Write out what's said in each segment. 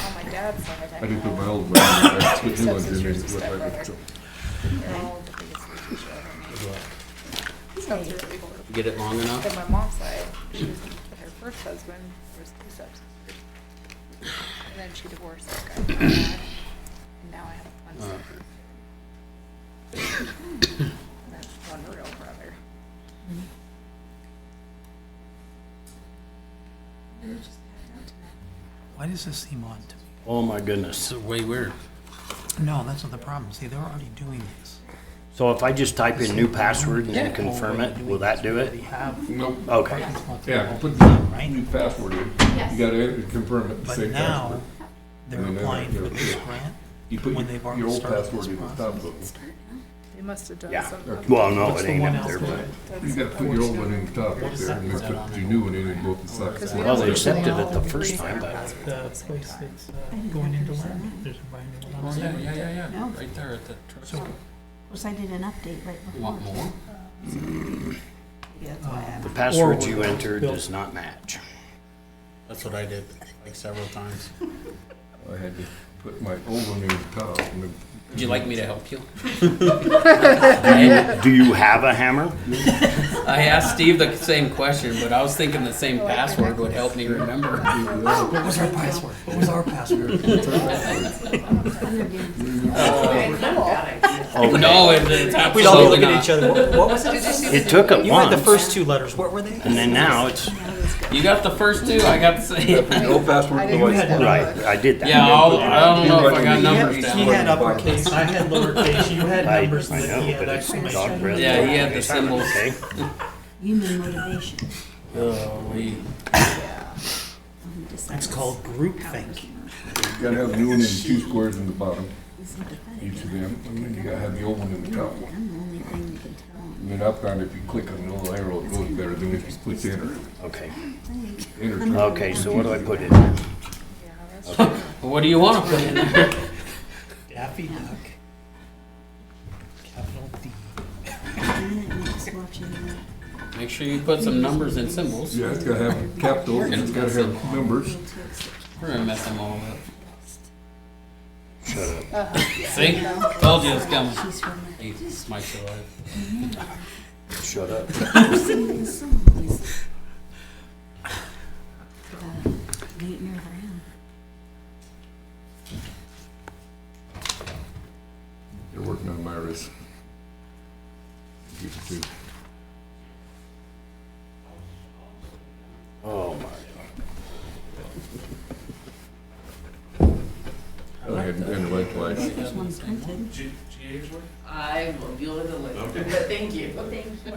on my dad's side, I did put my old one, I put new ones in there. It looked like it. they're all the biggest each other. So it's really horrible. Get it long enough? Then my mom's side, she was with her first husband, there was 2 stepsisters. And then she divorced this guy. And now I have one sister. And that's one real brother. Why does this seem odd to me? Oh my goodness. This is way weird. No, that's not the problem. See, they're already doing this. So if I just type in new password and then confirm it, will that do it? Nope. Okay. Yeah, put the new password in. You gotta confirm it, the But same now, password. they're And then applying for it'll this appear. grant. You put when they've already your old started password this in the top of it. They must have done Yeah. something. Well, no, What's it the ain't one up there, else but. that- You gotta put your old one in the top up there, and then put your new one in both the sides. Well, they accepted it the first time, but. The place that's going into land, there's a brand new one. Oh, yeah. No. Right there at the truck So, stop. Of course, I did an update right You before. want more? Yeah, that's why I The have. password you entered does not match. That's what I did, like several times. I had to put my old one in the top, and then Would you like me to help you? Do you have a hammer? I asked Steve the same question, but I was thinking the same password would help me remember. what was our password? What was our password? Okay. No, it's We all absolutely look at not. each other. What was it? It took it You had the once, first 2 letters. What were they? and then now it's, You got the first 2, I got the same. no password, no You had white. right, I did that. Yeah, I don't know if I got numbers He down. had uppercase, I had lowercase, you had I numbers, I and then know, he had but it's exclamation. dog breath. Yeah, he had the symbols. Okay. Human motivation. It's called groupthink. You gotta have the new one in 2 squares in the bottom, each of them, and then you gotta have the old one in the top one. I'm the only thing that can tell him. And then up down, if you click on the little arrow, it goes better than if you push enter. Okay. Enter. Okay, so what do I put in there? What do you want to put in there? Daffy Duck. Capital D. Make sure you put some numbers and symbols. Yeah, it's gotta have capitals, it's gotta have numbers. We're gonna mess them all up. Shut up. See? Told you it's coming. She's from He might survive. Shut up. singing songs. Nightmare for him. They're working on Myra's. Computer too. Oh my. I hadn't been to red twice. There's one printed. I will deal with it later, but thank you. Thank you so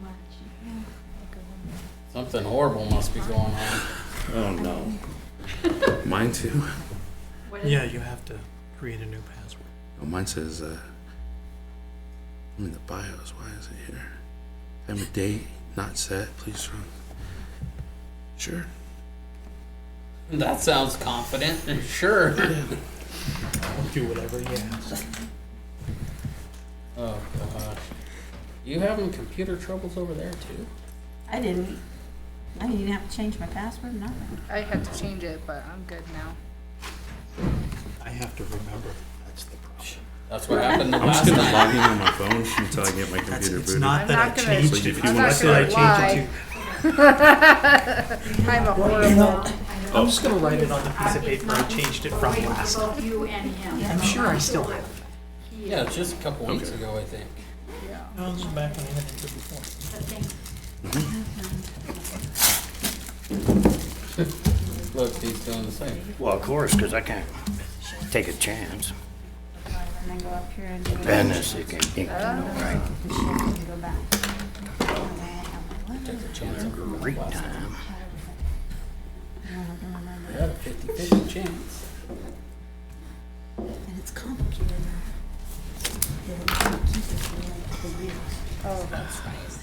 much. Something horrible must be going on. Oh no. Mine too. Yeah, you have to create a new password. Oh, mine says, I'm in the BIOS. Why is it here? Time of day not set. Please run. Sure. That sounds confident. Sure. I'll do whatever he asks. Oh gosh. You having computer troubles over there too? I didn't even have to change my password, nothing. I had to change it, but I'm good now. I have to remember. That's the problem. That's what happened the I'm just last gonna time. log in on my phone until I get my That's, computer it's booted. not I'm that not I gonna- changed So it. if It's you I'm want not not that I gonna changed it I'm a to. horrible. I'm just gonna write it on the piece of paper I changed it from last time. Both you and him. I'm sure I still have it. Yeah, it's just a couple weeks ago, I think. No, this is back when I had it before. Look, he's doing the same. Well, of course, because I can't take a chance. And then go up here and do it. And this, you can, right? And shift and go back. Took a chance of Great time. We had a 50-50 chance. And it's complicated now. They can't keep it for like a year. Oh, that's nice.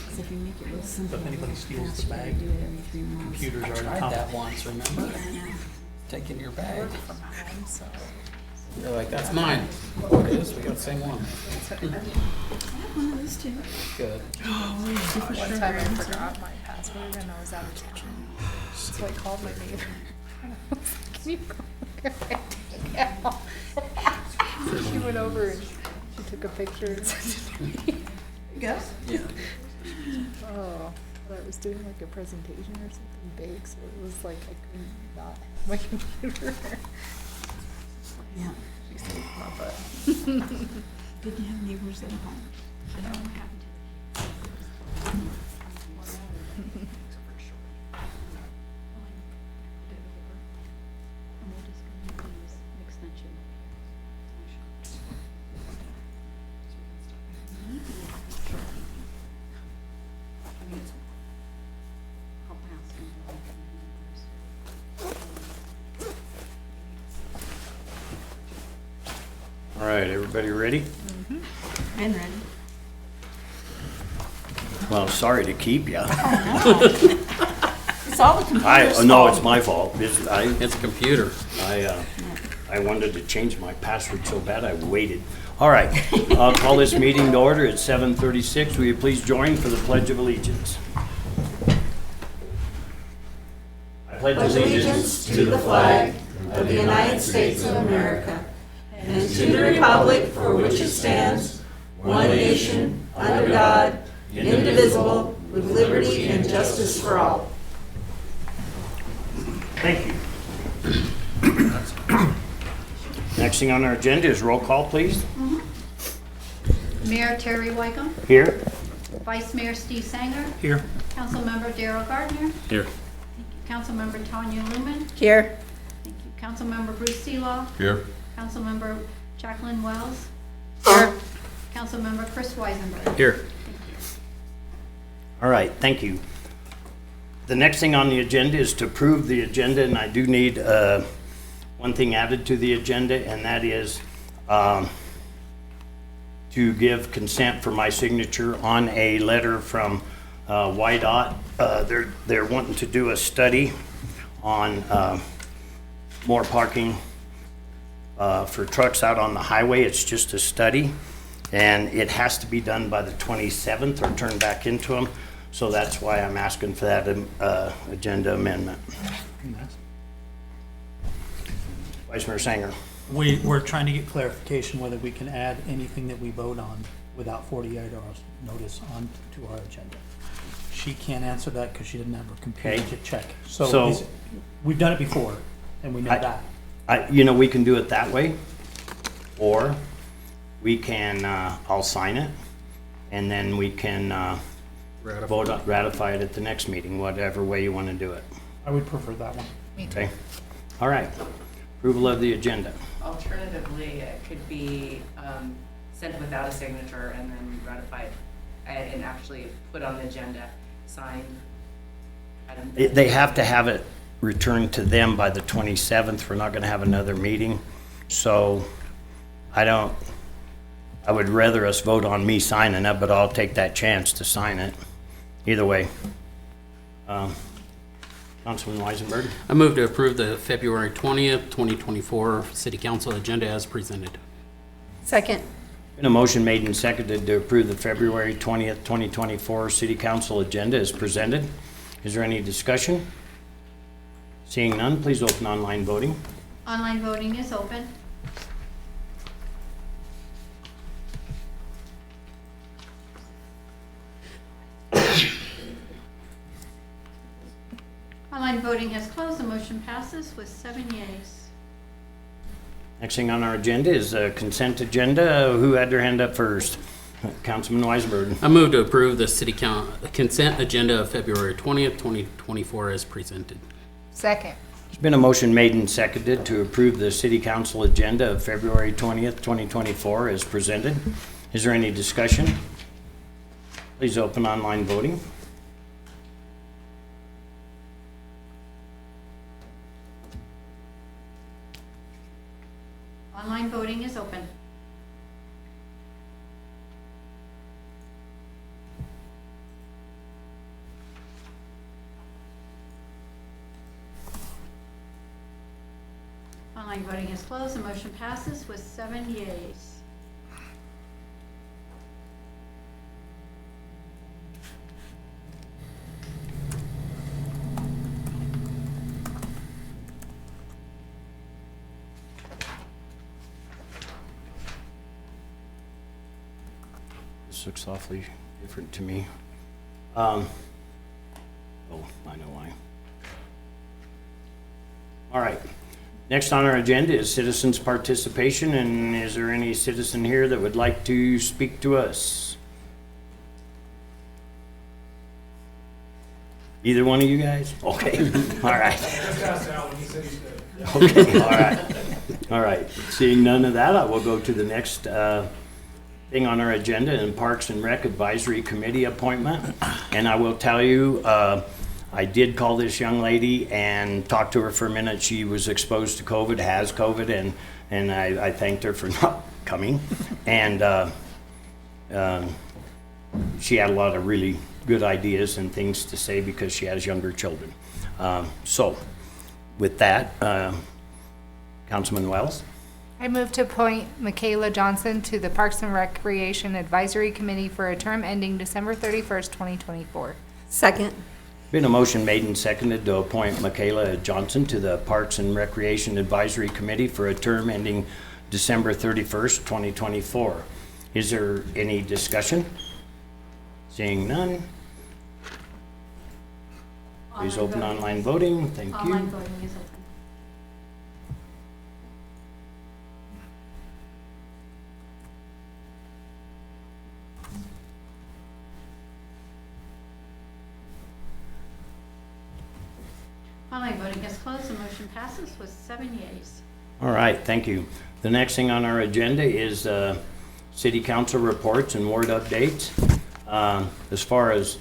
'Cause if you make it real simple. If anybody steals the you gotta bag, do it every 3 months. computers I are tried tough. that once, remember? I know. Taking your I bag. work from home, so They're like, that's mine. Oh, it is? We got the same one. I have one of those too. Good. one time I forgot my password and I was out of town. So I called my neighbor. I was like, She went over and she took a picture and sent it to me. Go. Yeah. Oh, I was doing like a presentation or something big, so it was like I couldn't not have my computer. Yeah. She saved my butt. Good to have neighbors at home. I know. All right, everybody ready? And ready. Well, sorry to keep you. It's all the computer's No, fault. it's my fault. It's a computer. I wanted to change my password so bad I waited. All right, I'll call this meeting to order at 7:36. Will you please join for the Pledge of Allegiance? I pledge Allegiance to the flag of the United States of America and to the republic for which it stands, one nation, under God, indivisible, with liberty and justice for all. Thank you. Next thing on our agenda is roll call, please. Mayor Terry Wycombe, Here. Vice Mayor Steve Sanger, Here. Councilmember Darrell Gardner, Here. Councilmember Tanya Lumen, Here. thank you, Councilmember Bruce Seelaw, Here. Councilmember Jacqueline Wells, Here. Councilmember Chris Weisenberg. Here. All right, thank you. The next thing on the agenda is to approve the agenda, and I do need one thing added to the agenda, and that is to give consent for my signature on a letter from YDOT. They're wanting to do a study on more parking for trucks out on the highway. It's just a study, and it has to be done by the 27th or turned back into them. So that's why I'm asking for that agenda amendment. Vice Mayor Sanger. We're trying to get clarification whether we can add anything that we vote on without 48 hours notice on to our agenda. She can't answer that because she didn't have her computer Okay. to check. So- So we've done it before, and we know that. We can do it that way, or we can, I'll sign it, and then we can ratify it at the next meeting, whatever way you want to do it. I would prefer that one. Okay? All right. Approval of the agenda. Alternatively, it could be sent without a signature and then ratified and actually put on the agenda, signed. They have to have it returned to them by the 27th. We're not going to have another meeting. So I would rather us vote on me signing it, but I'll take that chance to sign it. Either way. Councilman Weisenberg? I move to approve the February 20th, 2024 City Council agenda as presented. Second. Been a motion made and seconded to approve the February 20th, 2024 City Council agenda as presented. Is there any discussion? Seeing none, please open online voting. Online voting is open. Online voting has closed. The motion passes with 7 yeas. Next thing on our agenda is a consent agenda. Who had their hand up first? Councilman Weisenberg. I move to approve the consent agenda of February 20th, 2024 as presented. Second. There's been a motion made and seconded to approve the City Council agenda of February 20th, 2024 as presented. Is there any discussion? Please open online voting. Online voting is open. Online voting is closed. The motion passes with 7 yeas. This looks awfully different to me. Oh, I know why. All right. Next on our agenda is citizens' participation, and is there any citizen here that would like to speak to us? Either one of you guys? Okay, all right. Okay, all right. All right, seeing none of that, I will go to the next thing on our agenda, in Parks and Rec Advisory Committee appointment. And I will tell you, I did call this young lady and talk to her for a minute. She was exposed to COVID, has COVID, and I thanked her for not coming. And she had a lot of really good ideas and things to say because she has younger children. So with that, Councilman Wells? I move to appoint Michaela Johnson to the Parks and Recreation Advisory Committee for a term ending December 31st, 2024. Second. Been a motion made and seconded to appoint Michaela Johnson to the Parks and Recreation Advisory Committee for a term ending December 31st, 2024. Is there any discussion? Seeing none. Please open online voting. Thank you. Online voting is open. Online voting is closed. The motion passes with 7 yeas. All right, thank you. The next thing on our agenda is city council reports and ward updates. As far as